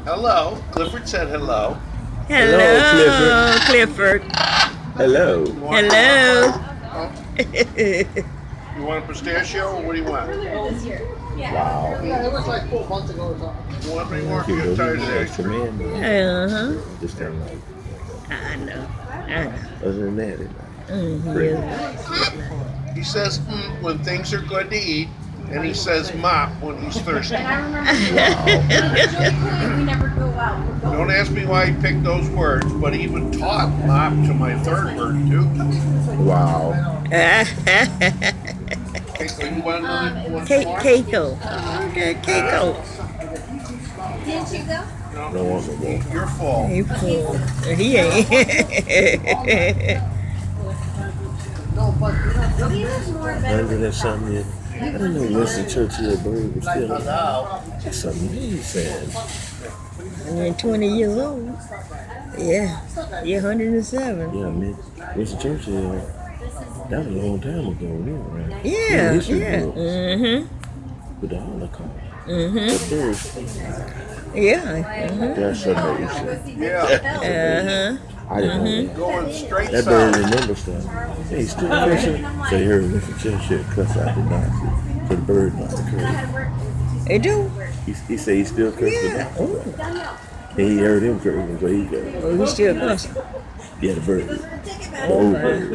Hello. Clifford said hello. Hello, Hello, Clifford. Hello. You want, Hello. you want a pistachio or what do you want? Wow. Yeah, it was like 4 months ago or something. You want any more? Okay, You're but tired of the that's ice the cream? man. Uh-huh. This time, like, I know. other than that, it's like, Mm-hmm. He says when things are good to eat, and he says mop when he's thirsty. And I remember it's really cool that we never go out. Don't ask me why he picked those words, but he even taught mop to my third bird too. wow. Okay, so you want another one more? Keiko. Okay, Keiko. Didn't you go? No one no more. You're full. He full. He ain't. No, but He was more better. 100 and something years. I didn't know Winston Churchill bird was still alive. That's amazing. 120 years old. Yeah. You're 107. Yeah, man. Winston Churchill, that was a long time ago, right? Yeah, history yeah. books Mm-hmm. with the Holocaust. Mm-hmm. The birds, Yeah. Mm-hmm. that's amazing. Yeah, Uh-huh. I didn't know that. going straight That bird south. remembers stuff. Hey, still cussing. So you heard Winston Churchill cuss out the Nazis. So the bird not occurred. They do. He said he still cussed the Yeah. Nazis. Oh, And he heard him cursing, so he got oh, he still cussing. yeah, the bird. The old Okay. bird.